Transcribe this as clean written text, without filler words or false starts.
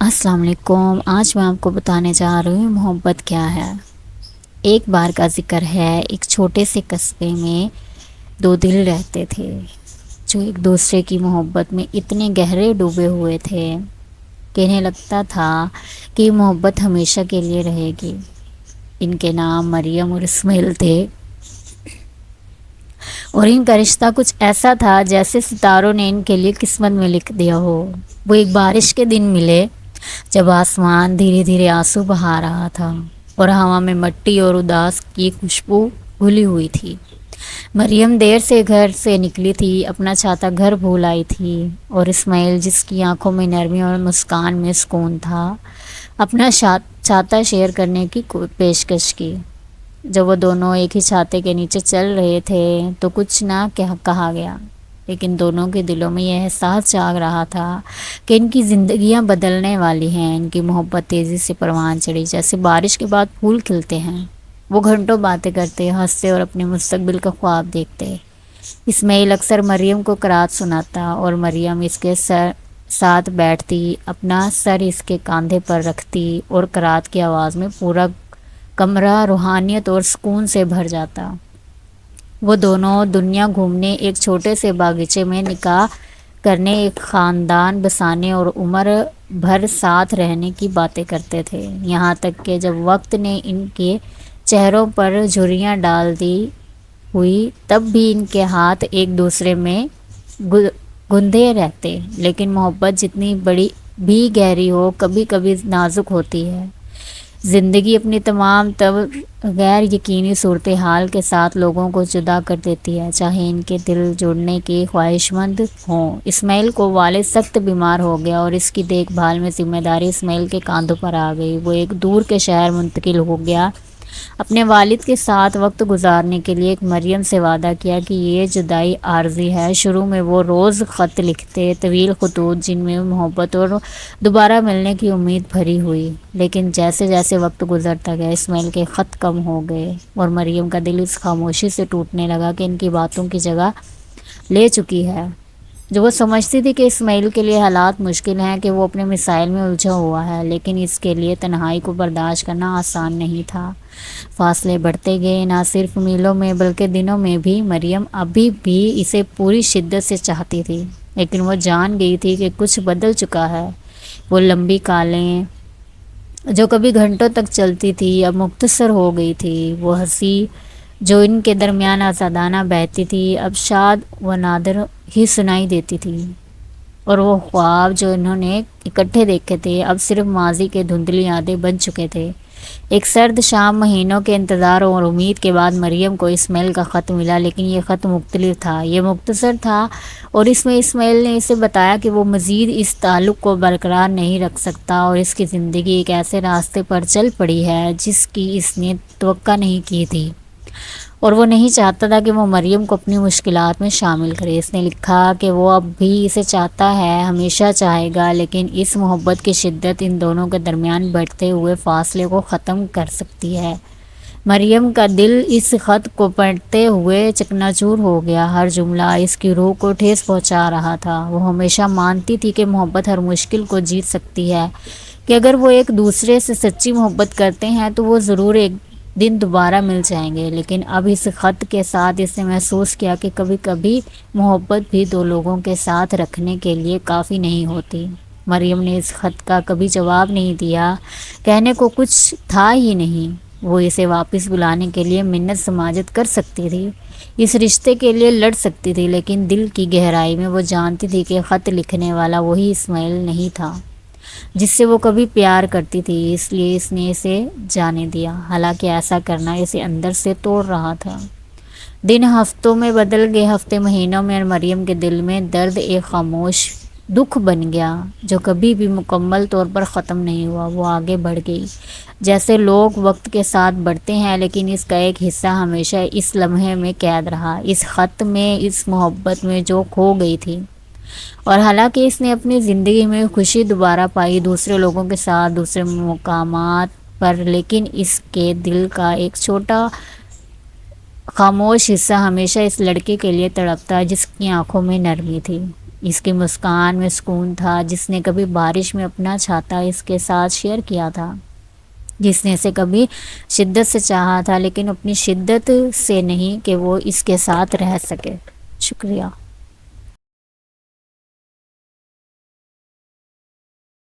السلام علیکم۔ آج میں آپ کو بتانے جا رہی ہوں محبت کیا ہے۔ ایک بار کا ذکر ہے، ایک چھوٹے سے قصبے میں دو دل رہتے تھے جو ایک دوسرے کی محبت میں اتنے گہرے ڈوبے ہوئے تھے کہ انہیں لگتا تھا کہ یہ محبت ہمیشہ کے لیے رہے گی۔ ان کے نام مریم اور اسماعیل تھے اور ان کا رشتہ کچھ ایسا تھا جیسے ستاروں نے ان کے لیے قسمت میں لکھ دیا ہو۔ وہ ایک بارش کے دن ملے جب آسمان دھیرے دھیرے آنسو بہا رہا تھا اور ہوا میں مٹی اور اداس کی خوشبو گھلی ہوئی تھی۔ مریم دیر سے گھر سے نکلی تھی، اپنا چھاتا گھر بھول آئی تھی، اور اسماعیل جس کی آنکھوں میں نرمی اور مسکان میں سکون تھا، اپنا چھاتا شیئر کرنے کی پیشکش کی۔ جب وہ دونوں ایک ہی چھاتے کے نیچے چل رہے تھے تو کچھ نہ کہا گیا، لیکن دونوں کے دلوں میں یہ احساس جاگ رہا تھا کہ ان کی زندگیاں بدلنے والی ہیں۔ ان کی محبت تیزی سے پروان چڑھی جیسے بارش کے بعد پھول کھلتے ہیں۔ وہ گھنٹوں باتیں کرتے، ہنستے اور اپنے مستقبل کا خواب دیکھتے۔ اسماعیل اکثر مریم کو قرات سناتا اور مریم اس کے ساتھ بیٹھتی، اپنا سر اس کے کاندھے پر رکھتی اور قرات کی آواز میں پورا کمرہ روحانیت اور سکون سے بھر جاتا۔ وہ دونوں دنیا گھومنے، ایک چھوٹے سے باغیچے میں نکاح کرنے، ایک خاندان بسانے اور عمر بھر ساتھ رہنے کی باتیں کرتے تھے، یہاں تک کہ جب وقت نے ان کے چہروں پر جھریاں ڈال دی ہوئی تب بھی ان کے ہاتھ ایک دوسرے میں گندھے رہتے۔ لیکن محبت جتنی بڑی بھی گہری ہو، کبھی کبھی نازک ہوتی ہے۔ زندگی اپنی تمام غیر یقینی صورتحال کے ساتھ لوگوں کو جدا کر دیتی ہے، چاہے ان کے دل جوڑنے کے خواہش مند ہوں۔ اسماعیل کو والد سخت بیمار ہو گیا اور اس کی دیکھ بھال میں ذمہ داری اسماعیل کے کاندھوں پر آ گئی۔ وہ ایک دور کے شہر منتقل ہو گیا، اپنے والد کے ساتھ وقت گزارنے کے لیے۔ ایک مریم سے وعدہ کیا کہ یہ جدائی عارضی ہے۔ شروع میں وہ روز خط لکھتے، طویل خطوط جن میں محبت اور دوبارہ ملنے کی امید بھری ہوئی، لیکن جیسے جیسے وقت گزرتا گیا اسماعیل کے خط کم ہو گئے اور مریم کا دل اس خاموشی سے ٹوٹنے لگا کہ ان کی باتوں کی جگہ لے چکی ہے۔ جو وہ سمجھتی تھی کہ اسماعیل کے لیے حالات مشکل ہیں، کہ وہ اپنے مسائل میں الجھا ہوا ہے، لیکن اس کے لیے تنہائی کو برداشت کرنا آسان نہیں تھا۔ فاصلے بڑھتے گئے، نہ صرف میلوں میں بلکہ دنوں میں بھی۔ مریم ابھی بھی اسے پوری شدت سے چاہتی تھی، لیکن وہ جان گئی تھی کہ کچھ بدل چکا ہے۔ وہ لمبی کالیں جو کبھی گھنٹوں تک چلتی تھی اب مختصر ہو گئی تھی۔ وہ ہنسی جو ان کے درمیان آزادانہ بہتی تھی اب شاد و نادر ہی سنائی دیتی تھی، اور وہ خواب جو انہوں نے اکٹھے دیکھے تھے اب صرف ماضی کے دھندلی یادیں بن چکے تھے۔ ایک سرد شام، مہینوں کے انتظار اور امید کے بعد مریم کو اسماعیل کا خط ملا، لیکن یہ خط مختلف تھا۔ یہ مختصر تھا اور اس میں اسماعیل نے اسے بتایا کہ وہ مزید اس تعلق کو برقرار نہیں رکھ سکتا اور اس کی زندگی ایک ایسے راستے پر چل پڑی ہے جس کی اس نے توقع نہیں کی تھی، اور وہ نہیں چاہتا تھا کہ وہ مریم کو اپنی مشکلات میں شامل کرے۔ اس نے لکھا کہ وہ اب بھی اسے چاہتا ہے، ہمیشہ چاہے گا، لیکن اس محبت کی شدت ان دونوں کے درمیان بڑھتے ہوئے فاصلے کو ختم کر سکتی ہے۔ مریم کا دل اس خط کو پڑھتے ہوئے چکناچور ہو گیا۔ ہر جملہ اس کی روح کو ٹھیس پہنچا رہا تھا۔ وہ ہمیشہ مانتی تھی کہ محبت ہر مشکل کو جیت سکتی ہے، کہ اگر وہ ایک دوسرے سے سچی محبت کرتے ہیں تو وہ ضرور ایک دن دوبارہ مل جائیں گے، لیکن اب اس خط کے ساتھ اس نے محسوس کیا کہ کبھی کبھی محبت بھی دو لوگوں کے ساتھ رکھنے کے لیے کافی نہیں ہوتی۔ مریم نے اس خط کا کبھی جواب نہیں دیا، کہنے کو کچھ تھا ہی نہیں۔ وہ اسے واپس بلانے کے لیے منت سماجت کر سکتی تھی، اس رشتے کے لیے لڑ سکتی تھی، لیکن دل کی گہرائی میں وہ جانتی تھی کہ خط لکھنے والا وہی اسماعیل نہیں تھا جس سے وہ کبھی پیار کرتی تھی۔ اس لیے اس نے اسے جانے دیا، حالانکہ ایسا کرنا اسے اندر سے توڑ رہا تھا۔ دن ہفتوں میں بدل گئے، ہفتے مہینوں میں، اور مریم کے دل میں درد ایک خاموش دکھ بن گیا جو کبھی بھی مکمل طور پر ختم نہیں ہوا۔ وہ آگے بڑھ گئی جیسے لوگ وقت کے ساتھ بڑھتے ہیں، لیکن اس کا ایک حصہ ہمیشہ اس لمحے میں قید رہا، اس خط میں، اس محبت میں جو کھو گئی تھی۔ اور حالانکہ اس نے اپنی زندگی میں خوشی دوبارہ پائی، دوسرے لوگوں کے ساتھ، دوسرے مقامات پر، لیکن اس کے دل کا ایک چھوٹا خاموش حصہ ہمیشہ اس لڑکے کے لیے تڑپتا جس کی آنکھوں میں نرمی تھی، اس کی مسکان میں سکون تھا، جس نے کبھی بارش میں اپنا چھاتا اس کے ساتھ شیئر کیا تھا، جس نے اسے کبھی شدت سے چاہا تھا لیکن اپنی شدت سے نہیں کہ وہ اس کے ساتھ رہ سکے۔ شکریہ۔